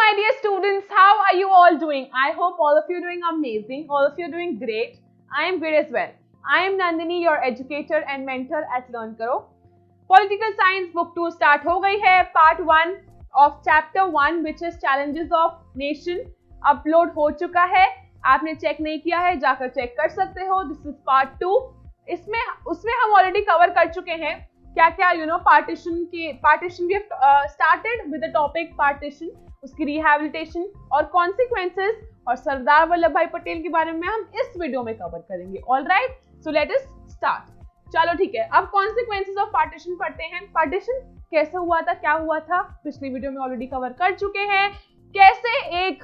my dear students, how are you all doing? I hope all of you are doing amazing, all of you are doing great. I am great as well. I am Nandini, your educator and mentor at LearnKaro. Political Science Book 2 start हो गई है. Part 1 of Chapter 1 which is Challenges of Nation upload हो चुका है. आपने check नहीं किया है, जाकर चेक कर सकते हो. This is Part 2. उसमें हम ऑलरेडी कवर कर चुके हैं क्या क्या partition we have started with the topic partition, उसकी रिहैबिलिटेशन और कॉन्सिक्वेंसेस और सरदार वल्लभ भाई पटेल के बारे में हम इस वीडियो में कवर करेंगे. ऑलराइट, सो लेट अस स्टार्ट. चलो ठीक है, अब कॉन्सिक्वेंसेस ऑफ पार्टीशन पढ़ते हैं. पार्टीशन कैसे हुआ था, क्या हुआ था, पिछली वीडियो में ऑलरेडी कवर कर चुके हैं. कैसे एक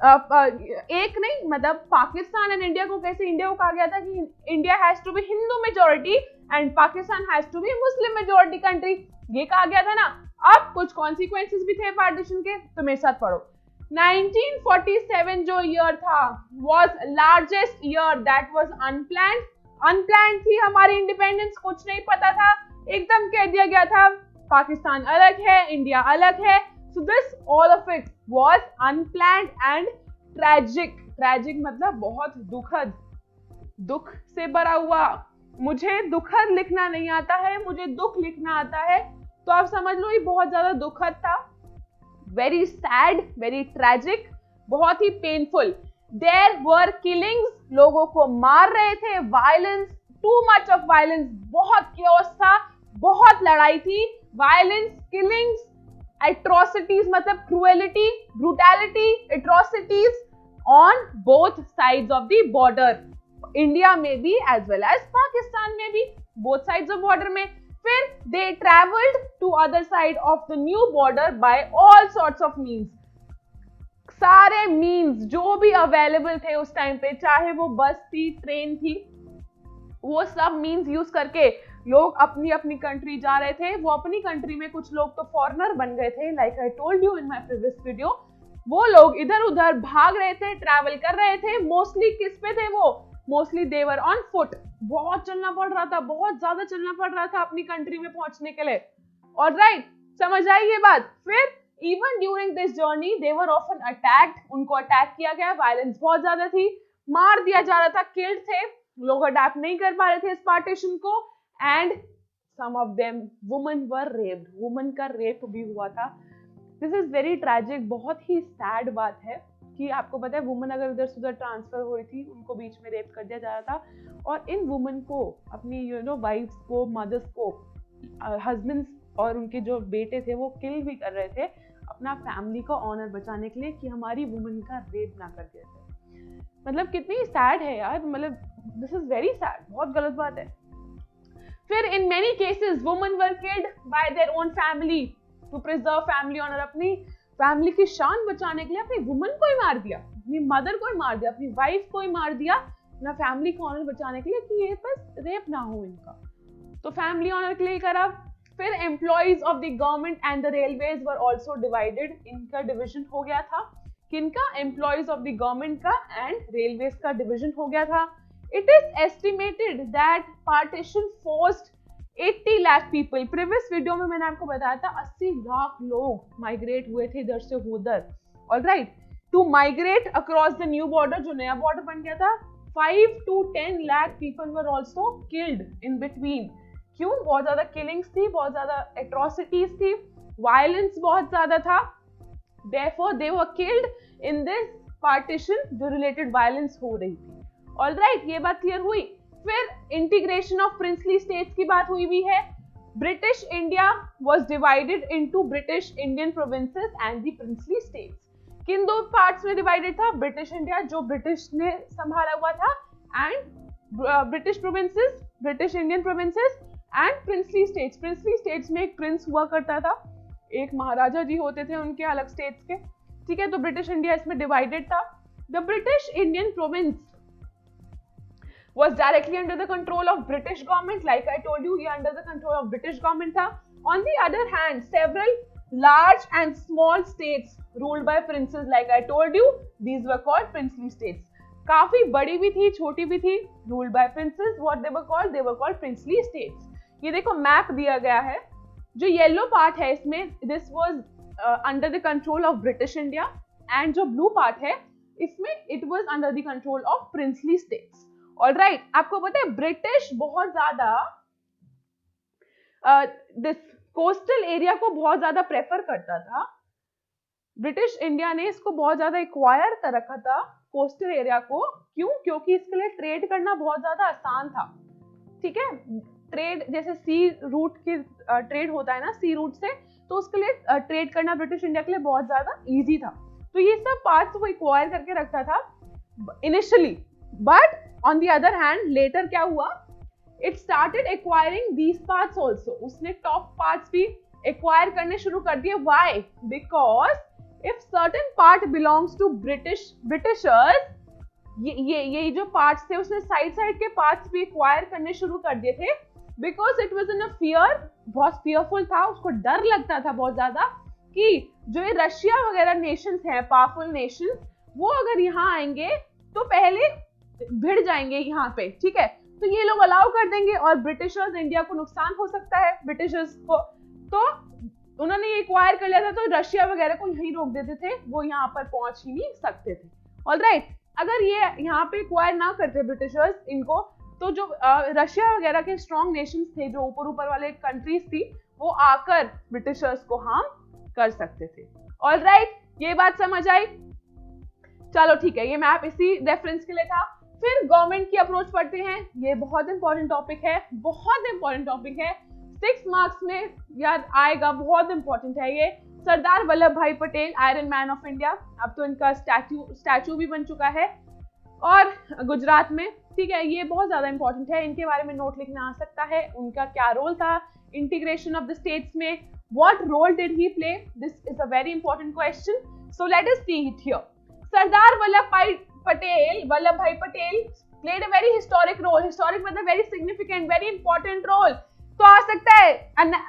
नहीं मतलब पाकिस्तान एंड इंडिया को कैसे इंडिया को कहा गया था कि India has to be Hindu majority and Pakistan has to be Muslim majority country, ये कहा गया था ना. अब कुछ कॉन्सिक्वेंसेस भी थे पार्टीशन के, तो मेरे साथ पढ़ो. 1947 जो ईयर था was largest year that was unplanned थी हमारी इंडिपेंडेंस. कुछ नहीं पता था, एकदम कह दिया गया था पाकिस्तान अलग है, इंडिया अलग है. So this all of it was unplanned and tragic मतलब बहुत दुखद, दुख से भरा हुआ. मुझे दुखद लिखना नहीं आता है, मुझे दुख लिखना आता है, तो आप समझ लो ये बहुत ज्यादा दुखद था. वेरी सैड, वेरी ट्रेजिक, बहुत ही पेनफुल. देयर वर किलिंग्स, लोगों को मार रहे थे. Violence, too much of violence, बहुत chaos था, बहुत लड़ाई थी. वायलेंस, किलिंग्स, atrocities मतलब cruelty, brutality, atrocities on both sides of the border. India में भी as well as पाकिस्तान में भी, both sides of border में. फिर they traveled to other side of the new border by all sorts of means. सारे means जो भी available थे उस टाइम पे, चाहे वो बस थी, ट्रेन थी, वो सब means यूज करके लोग अपनी अपनी कंट्री जा रहे थे. वो अपनी कंट्री में कुछ लोग तो फॉरेनर बन गए थे, like I told you in my previous video. वो लोग इधर उधर भाग रहे थे, ट्रैवल कर रहे थे. मोस्टली किस पे थे वो? Mostly they were on foot. बहुत चलना पड़ रहा था, बहुत ज्यादा चलना पड़ रहा था अपनी कंट्री में पहुंचने के लिए. ऑलराइट, समझ आई ये बात. फिर even during this journey they were often attacked, उनको अटैक किया गया. वायलेंस बहुत ज्यादा थी, मार दिया जा रहा था, किल्ड थे. लोग अडैप्ट नहीं कर पा रहे थे इस पार्टीशन को. And some of them women were raped. women का रेप भी हुआ था. This is very tragic. बहुत ही सैड बात है कि आपको पता है वुमन अगर उधर से उधर ट्रांसफर हो रही थी, उनको बीच में रेप कर दिया जा रहा था. और इन वुमन को अपनी वाइफ्स को, मदर्स को, हस्बैंड्स और उनके जो बेटे थे वो किल भी कर रहे थे अपना फैमिली का ऑनर बचाने के लिए कि हमारी वुमन का रेप ना कर दिया जाए. मतलब कितनी सैड है यार, मतलब दिस इज वेरी सैड, बहुत गलत बात है. फिर in many cases women were killed by their own family to preserve family honor. अपनी फैमिली की शान बचाने के लिए अपनी वुमन को ही मार दिया, अपनी मदर को ही मार दिया, अपनी वाइफ को ही मार दिया, अपना फैमिली का ऑनर बचाने के लिए कि ये बस रेप ना हो इनका. तो फैमिली ऑनर के लिए करा. फिर employees of the government and the railways were also divided. इनका डिविजन हो गया था. किनका? एम्प्लॉइज ऑफ द गवर्नमेंट का एंड रेलवेज का डिविजन हो गया था. It is estimated that partition forced 80 lakh people. Previous video में मैंने आपको बताया था 80 लाख लोग माइग्रेट हुए थे इधर से उधर. Alright, to migrate across the new border, जो नया बॉर्डर बन गया था. 5 to 10 lakh people were also killed in between. क्यों? बहुत ज्यादा किलिंग्स थी, बहुत ज्यादा एट्रोसिटीज थी, वायलेंस बहुत ज्यादा था. Therefore they were killed in this partition जो रिलेटेड वायलेंस हो रही थी. ऑलराइट, ये बात क्लियर हुई. फिर इंटीग्रेशन ऑफ प्रिंसली स्टेट्स की बात हुई भी है. British India was divided into British Indian provinces and the princely states. किन दो पार्ट्स में डिवाइडेड था? ब्रिटिश इंडिया जो ब्रिटिश ने संभाला हुआ था, and British provinces, British Indian provinces and princely states. Princely states में एक प्रिंस हुआ करता था, एक महाराजा जी होते थे उनके अलग स्टेट्स के. ठीक है, तो ब्रिटिश इंडिया इसमें डिवाइडेड था. The British Indian province was directly under the control of British government. Like I told you, ये under the control of British government था. On the other hand, several large and small states ruled by princes. Like I told you, these were called princely states. काफी बड़ी भी थी, छोटी भी थी, ruled by princes. What they were called? They were called princely states. ये देखो map दिया गया है. जो येलो पार्ट है इसमें, this was under the control of British India, and जो ब्लू पार्ट है इसमें it was under the control of princely states. Alright, आपको पता है ब्रिटिश बहुत ज्यादा दिस कोस्टल एरिया को बहुत ज्यादा प्रेफर करता था। ब्रिटिश इंडिया ने इसको बहुत ज्यादा एक्वायर कर रखा था कोस्टल एरिया को। क्यों? क्योंकि इसके लिए ट्रेड करना बहुत ज्यादा आसान था। ठीक है, ट्रेड जैसे सी रूट की ट्रेड होता है ना, सी रूट से, तो उसके लिए ट्रेड करना ब्रिटिश इंडिया के लिए बहुत ज्यादा इजी था। तो ये सब पार्ट्स वो एक्वायर करके रखता था initially, but on the other hand later क्या हुआ, it started acquiring these parts also. उसने टॉप पार्ट्स भी एक्वायर करने शुरू कर दिए। Why? Because if certain part belongs to Britishers, ये जो पार्ट्स थे उसने साइड के पार्ट्स भी एक्वायर करने शुरू कर दिए थे, because it was in a fear, बहुत फियरफुल था, उसको डर लगता था बहुत ज्यादा कि जो ये रशिया वगैरह नेशंस हैं, पावरफुल नेशंस, वो अगर यहाँ आएंगे तो पहले भिड़ जाएंगे यहाँ पे। ठीक है, तो ये लोग अलाउ कर देंगे और ब्रिटिशर्स, इंडिया को नुकसान हो सकता है ब्रिटिशर्स को, तो उन्होंने ये एक्वायर कर लिया था, तो रशिया वगैरह को यहीं रोक देते थे, वो यहाँ पर पहुंच ही नहीं सकते थे। ऑलराइट, अगर ये यहाँ पे एक्वायर ना करते ब्रिटिशर्स इनको, तो जो रशिया वगैरह के स्ट्रॉन्ग नेशंस थे, जो ऊपर वाले कंट्रीज थी, वो आकर ब्रिटिशर्स को हार्म कर सकते थे। ऑलराइट, ये बात समझ आई? चलो ठीक है, ये मैप इसी रेफरेंस के लिए था। फिर गवर्नमेंट की अप्रोच पढ़ते हैं। ये बहुत इंपॉर्टेंट टॉपिक है, बहुत इंपॉर्टेंट टॉपिक है, 6 मार्क्स में याद आएगा, बहुत इंपॉर्टेंट है ये। सरदार वल्लभ भाई Patel, iron man of India, अब तो इनका स्टैचू भी बन चुका है और गुजरात में। ठीक है, ये बहुत ज्यादा इंपॉर्टेंट है, इनके बारे में नोट लिखना आ सकता है। उनका क्या रोल था इंटीग्रेशन ऑफ द स्टेट्स में, what role did he play, this is a very important question, so let us see it here. Sardar Vallabh भाई Patel played a very historic role, historic मतलब very significant, very important role। तो आ सकता है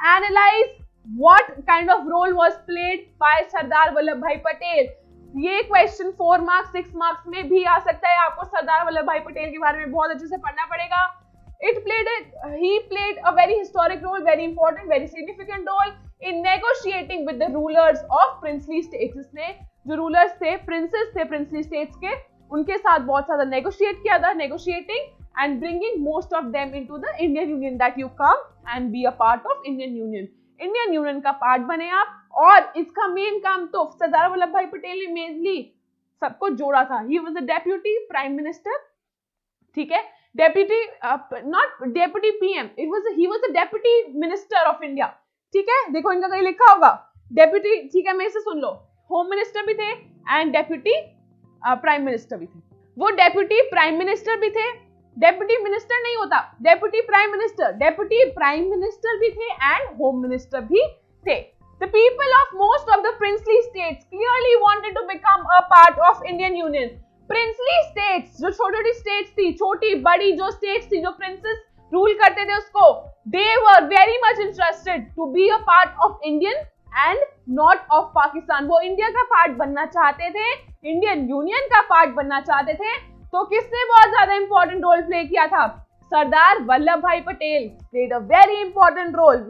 analyze what kind of role was played by Sardar Vallabh भाई पटेल। ये question 4 marks 6 marks में भी आ सकता है। आपको सरदार वल्लभ भाई पटेल के बारे में बहुत अच्छे से पढ़ना पड़ेगा। He played a very historic role, very important, very significant role in negotiating with the rulers of princely states। इसने जो रूलर्स थे, प्रिंसेस थे प्रिंसली स्टेट्स के, उनके साथ बहुत ज्यादा नेगोशिएट किया था, negotiating and bringing most of them into the Indian union, that you come and be a part of Indian union. Indian union का पार्ट बने आप, और इसका मेन काम तो सरदार वल्लभ भाई पटेल ने मेनली सबको जोड़ा था। ही was the deputy prime minister, ठीक है, deputy not deputy PM, he was the deputy minister of India. ठीक है, देखो इनका कहीं लिखा होगा डेप्यूटी, ठीक है, मेरे से सुन लो, होम मिनिस्टर भी थे एंड डेप्यूटी प्राइम मिनिस्टर भी थे। वो डेप्यूटी प्राइम मिनिस्टर भी थे, डेप्यूटी मिनिस्टर नहीं होता, deputy prime minister, deputy prime minister भी थे एंड होम मिनिस्टर भी थे। The people of most of the princely states clearly wanted to become a part of Indian Union। princely states, जो छोटी स्टेट्स थी, छोटी बड़ी जो स्टेट्स थी, जो प्रिंसेस रूल करते थे उसको, they were very much interested to be a part of Indian and not of Pakistan। वो इंडिया का पार्ट बनना चाहते थे, इंडियन यूनियन का पार्ट बनना चाहते थे। तो किसने बहुत ज्यादा इंपॉर्टेंट रोल प्ले किया था? सरदार वल्लभ भाई Patel played a very important role,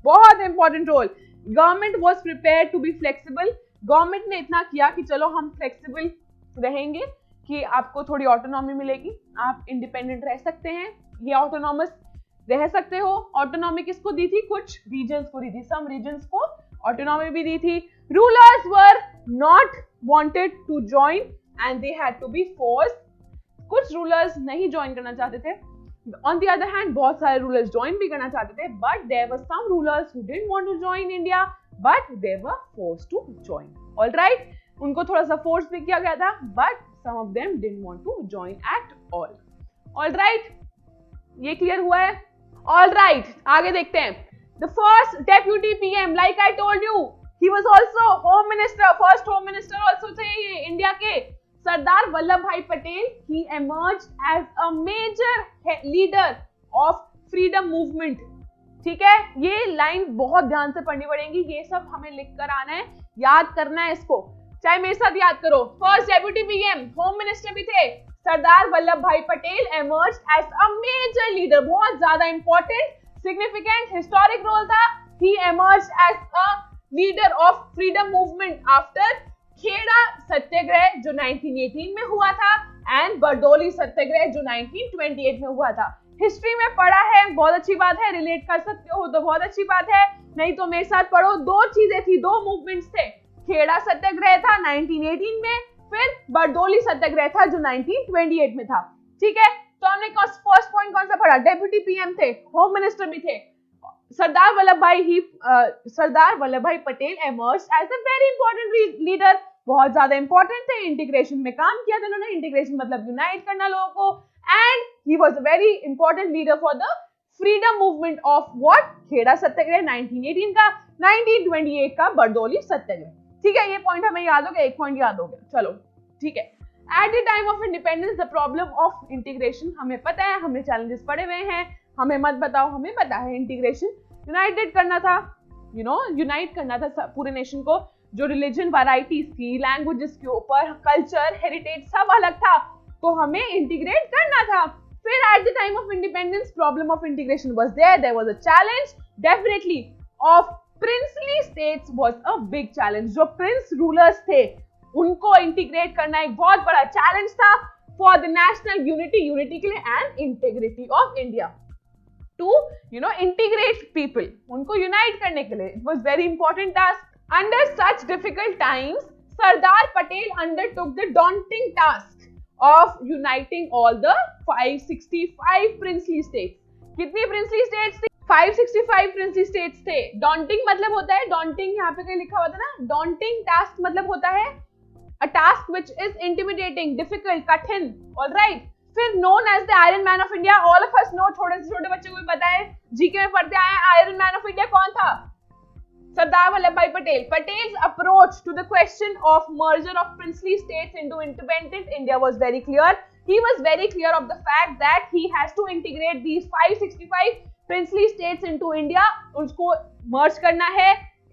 बहुत important role. Government was prepare to be flexible. Government ने इतना किया कि चलो हम फ्लेक्सिबल रहेंगे, कि आपको थोड़ी ऑटोनॉमी मिलेगी, आप इंडिपेंडेंट रह सकते हैं, ये ऑटोनॉमस रह सकते हो। ऑटोनॉमी किसको दी थी? कुछ रीजन्स को दी थी, सम रीजन्स को ऑटोनॉमी भी दी थी। Rulers were not wanted to join and they had to be forced. कुछ रूलर्स नहीं ज्वाइन करना चाहते थे, on the other hand बहुत सारे रूलर्स ज्वाइन भी करना चाहते थे, but there were some rulers who didn't want to join India, but they were forced to join। all right, उनको थोड़ा सा फोर्स भी किया गया था, but some of them didn't want to join at all। all right, ये clear हुआ है? all right, आगे देखते हैं। the first deputy PM, like I told you, he was also home minister, first home minister also थे ये India के, सरदार वल्लभ भाई Patel. he emerged as a major leader of freedom movement। ठीक है, ये लाइन बहुत ध्यान से पढ़नी पड़ेगी, ये सब हमें लिख कर आना है, याद करना है इसको, चाहे मेरे साथ याद करो। First deputy PM, home minister भी थे, सरदार वल्लभ भाई Patel emerged as a major leader, बहुत ज्यादा इंपॉर्टेंट, सिग्निफिकेंट, हिस्टोरिक रोल था। he emerged as a leader of freedom movement after Kheda Satyagraha जो 1918 में हुआ था एंड बरदौली सत्याग्रह जो 1928 में हुआ था। हिस्ट्री में पढ़ा है, बहुत अच्छी बात है, रिलेट कर सकते हो तो बहुत अच्छी बात है, नहीं तो मेरे साथ पढ़ो। दो चीजें थी, दो मूवमेंट्स थे, खेड़ा सत्याग्रह था 1918 में, फिर बरदौली सत्याग्रह था जो 1928 में था। ठीक है, तो हमने फर्स्ट पॉइंट कौन सा पढ़ा? डेप्यूटी पीएम थे, होम मिनिस्टर भी थे। सरदार वल्लभ भाई Patel emerged as a very important leader, बहुत ज्यादा इंपॉर्टेंट थे, इंटीग्रेशन में काम किया था उन्होंने, इंटीग्रेशन मतलब यूनाइट करना लोगों को, and he was a very important leader for the freedom movement of what? Kheda Satyagraha 1918 का, 1928 का बरदौली सत्याग्रह। ठीक है, ये पॉइंट हमें याद हो गया, एक पॉइंट याद हो गया, चलो ठीक है। Eight the time of independence the problem of integration, हमें पता है, हमने चैलेंजेस पढ़े हुए हैं, हमें मत बताओ, हमें पता है इंटीग्रेशन यूनाइटेड करना था, यूनाइट करना था पूरे नेशन को। जो रिलीजन वैरायटीज थी, लैंग्वेजेस के ऊपर, कल्चर, हेरिटेज सब अलग था, तो हमें इंटीग्रेट करना था। फिर at the time of independence problem of integration was there was a challenge definitely of princely states was a big challenge. जो प्रिंस रूलर्स थे उनको इंटीग्रेट करना एक बहुत बड़ा चैलेंज था फॉर द नेशनल यूनिटी के लिए and integrity of India, to integrate people, उनको यूनाइट करने के लिए। It was very important task. Under such difficult times Sardar Patel undertook the daunting task of uniting all the 565 princely states. कितनी princely states थी? 565 princely states थे। daunting मतलब होता है, daunting यहाँ पे कहीं लिखा हुआ था ना, daunting task मतलब होता है a task which is intimidating, difficult, कठिन, all right। फिर known as the Iron Man of India, all of us know, छोटे से छोटे बच्चे को भी पता है, जीके में पढ़ते आए हैं, Iron Man of India कौन था? Sardar Vallabhbhai Patel. Patel's approach to the question of merger of princely states into independent India was very clear. He was very clear of the fact that he has to integrate these 565 princely states into India. उसको merge करना है,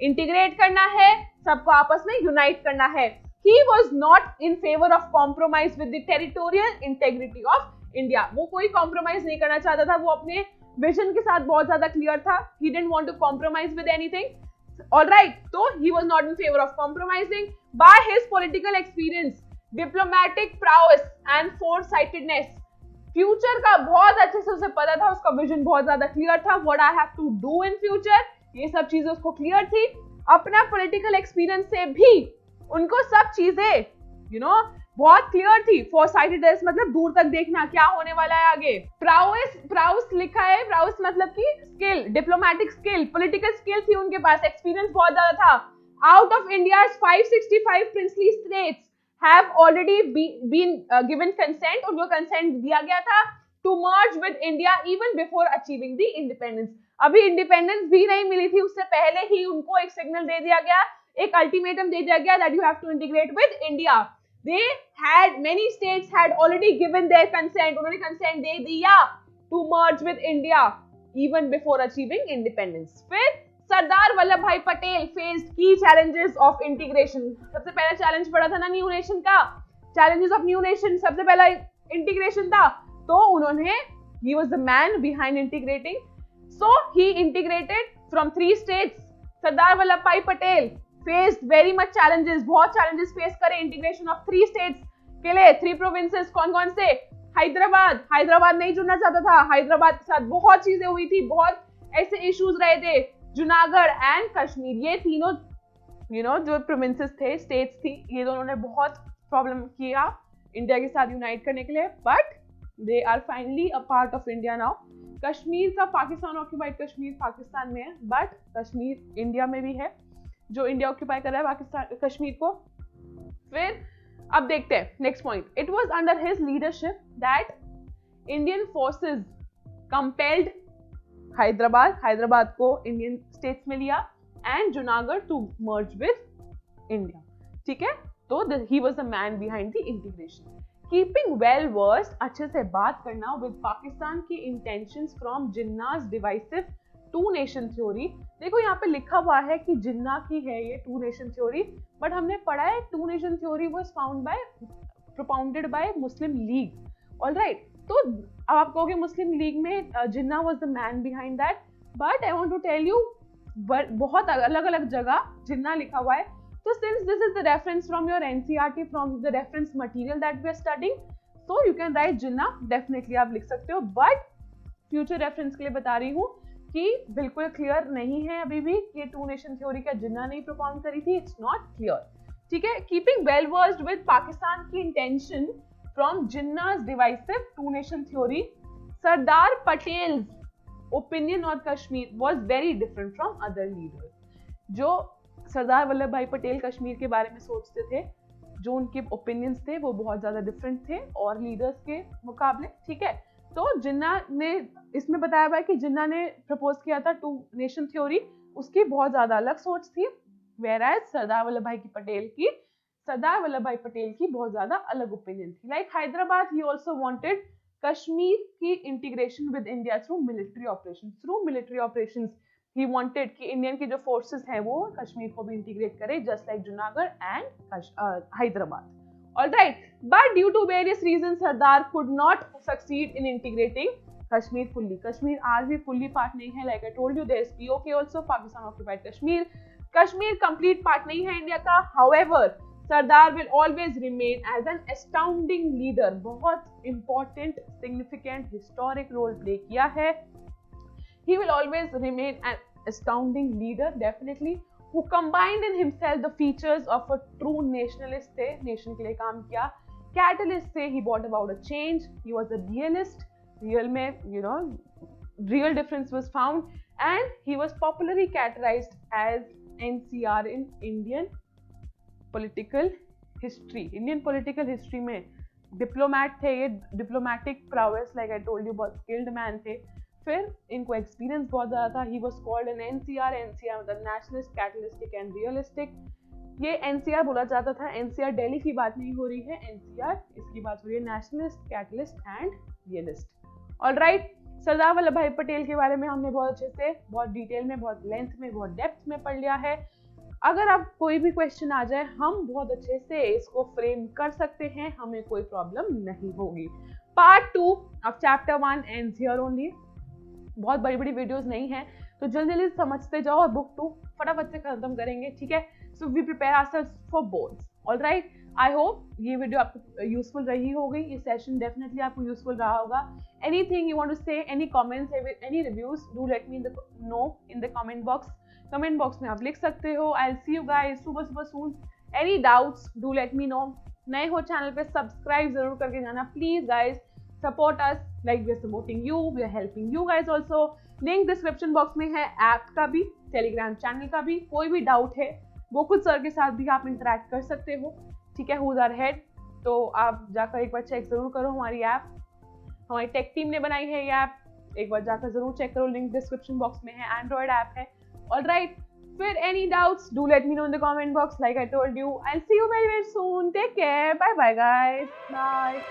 integrate करना है, सबको आपस में unite करना है। He was not in favor of compromise with the territorial integrity of India. वो कोई compromise नहीं करना चाहता था, वो अपने vision के साथ बहुत ज्यादा clear था। He didn't want to compromise with anything. Alright, so he was not in favor of compromising. By his political experience, diplomatic prowess and foresightedness, future का बहुत अच्छे से उसे पता था, उसका विजन बहुत ज्यादा क्लियर था, what I have to do in future, ये सब चीजें उसको क्लियर थी। अपना पॉलिटिकल एक्सपीरियंस से भी उनको सब चीजें बहुत क्लियर थी। फोरसाइटेडनेस मतलब दूर तक देखना, क्या होने वाला है आगे। प्राउस लिखा है, प्राउस मतलब की skill, diplomatic skill, political skill थी उनके पास, एक्सपीरियंस बहुत ज्यादा था। Out of India's 565 princely states have already been given consent, उनको कंसेंट दिया गया था to merge with India even before achieving the independence. अभी इंडिपेंडेंस भी नहीं मिली थी, उससे पहले ही उनको एक सिग्नल दे दिया गया, एक अल्टीमेटम दे दिया गया that you have to integrate with India. They had, many states had already given their consent, उन्होंने consent दे दिया to merge with India even before achieving independence। फिर सरदार वल्लभ भाई Patel faced key challenges of integration। सबसे पहला challenge पड़ा था ना new nation का, challenges of new nation, सबसे पहला इंटीग्रेशन था, तो उन्होंने he was the man behind integrating, so he integrated from 3 states। Sardar Vallabh भाई Patel faced very much challenges, बहुत challenges face करे integration of 3 states के लिए। 3 provinces कौन कौन से? हैदराबाद नहीं जुड़ना चाहता था, हैदराबाद के साथ बहुत चीजें हुई थी, बहुत ऐसे इश्यूज रहे थे। जूनागढ़ एंड कश्मीर, ये तीनों जो प्रोविंसेस थे, स्टेट्स थी, ये दोनों ने बहुत प्रॉब्लम किया इंडिया के साथ यूनाइट करने के लिए, but they are finally a part of India now. Kashmir का पाकिस्तान ऑक्यूपाइड कश्मीर पाकिस्तान में है, बट कश्मीर इंडिया में भी है, जो इंडिया ऑक्यूपाई कर रहा है पाकिस्तान कश्मीर को। फिर अब देखते हैं next point. It was under his leadership that Indian forces compelled Hyderabad को इंडियन स्टेट्स में लिया and Junagadh to merge with India. ठीक है, तो he was the man behind the integration. Keeping well versed, अच्छे से बात करना विद पाकिस्तान की intentions from Jinnah's divisive 2 nation theory. देखो यहाँ पे लिखा हुआ है कि जिन्ना की है ये 2 नेशन थ्योरी, बट हमने पढ़ा है 2 nation theory was propounded by Muslim League. Alright, तो अब आप कहोगे मुस्लिम लीग में Jinnah was the man behind that, but I want to tell you बहुत अलग अलग जगह जिन्ना लिखा हुआ है। तो since this is the reference from your NCERT, from the reference material that we are studying, so you can write Jinnah, definitely आप लिख सकते हो। बट फ्यूचर रेफरेंस के लिए बता रही हूँ कि बिल्कुल क्लियर नहीं है अभी भी कि टू नेशन थ्योरी का जिन्ना नहीं परफॉर्म करी थी, इट्स नॉट क्लियर, ठीक है। Keeping well versed with Pakistan की intention from Jinnah's divisive two nation theory, Sardar Patel opinion on Kashmir was very different from other leaders. जो सरदार वल्लभ भाई पटेल कश्मीर के बारे में सोचते थे, जो उनके ओपिनियंस थे वो बहुत ज्यादा डिफरेंट थे और लीडर्स के मुकाबले, ठीक है। तो जिन्ना ने इसमें बताया हुआ है कि जिन्ना ने प्रपोज किया था टू नेशन थ्योरी, उसकी बहुत ज्यादा अलग सोच थी, whereas सरदार वल्लभ भाई पटेल की बहुत ज्यादा अलग ओपिनियन थी। Like Hyderabad, he also wanted Kashmir की integration with India through military operations. He wanted कि इंडियन की जो फोर्सेस हैं वो कश्मीर को भी इंटीग्रेट करे, just like Junagadh and Hyderabad. Alright, but due to various reasons, Sardar could not succeed in integrating Kashmir fully. Kashmir आज भी fully part नहीं है, like I told you, there is POK also, Pakistan occupied Kashmir. Kashmir complete part नहीं है India का. However, Sardar will always remain as an astounding leader. बहुत important, significant, historic role play किया है. He will always remain an astounding leader, definitely. Who combined in himself the features of a true nationalist थे, nation के लिए काम किया, catalyst थे, he brought about a change, he was a realist, real में, you know, real difference was found, and he was popularly categorized as NCR in Indian political history. Indian political history में diplomat थे, ये diplomatic prowess, like I told you, बहुत skilled man थे। फिर इनको experience बहुत ज़्यादा था। He was called an NCR मतलब नेशनलिस्ट, कैटलिस्टिक एंड रियलिस्टिक। ये एनसीआर बोला जाता था, एनसीआर दिल्ली की बात नहीं हो रही है, एनसीआर इसकी बात हो रही है, nationalist, catalyst and realist. Alright, Sardar Vallabh भाई पटेल के बारे में हमने बहुत अच्छे से, बहुत डिटेल में, बहुत लेंथ में, बहुत डेप्थ में पढ़ लिया है। अगर आप कोई भी क्वेश्चन आ जाए, हम बहुत अच्छे से इसको फ्रेम कर सकते हैं, हमें कोई प्रॉब्लम नहीं होगी। Part 2 of chapter 1 ends here only. बहुत बड़ी बड़ी वीडियोस नहीं है, तो जल्दी जल्दी समझते जाओ और बुक 2 फटाफट से खत्म करेंगे, ठीक है। So we prepare ourselves for boards. Alright, I hope ये वीडियो आपको यूजफुल रही होगी, ये सेशन डेफिनेटली आपको यूजफुल रहा होगा। Anything you want to say, any comments, any reviews, do let me know in the comment box. Comment box में आप लिख सकते हो। I will see you guys सुबह soon. Any doubts do let me know. नए हो channel पे subscribe जरूर करके जाना please guys. Support us like we are supporting you, we are helping you guys also. Link description box में है, app का भी, टेलीग्राम चैनल का भी। कोई भी डाउट है, गोकुल सर के साथ भी आप इंटरेक्ट कर सकते हो, ठीक है। हु इज आवर हेड, तो आप जाकर एक बार चेक जरूर करो हमारी ऐप, हमारी टेक टीम ने बनाई है ये ऐप, एक बार जाकर जरूर चेक करो, लिंक डिस्क्रिप्शन बॉक्स में है, एंड्रॉइड ऐप है। ऑलराइट, फिर any doubts do let me know in the comment box, like I told you. I will see you very very soon. Take care, bye bye guys, bye.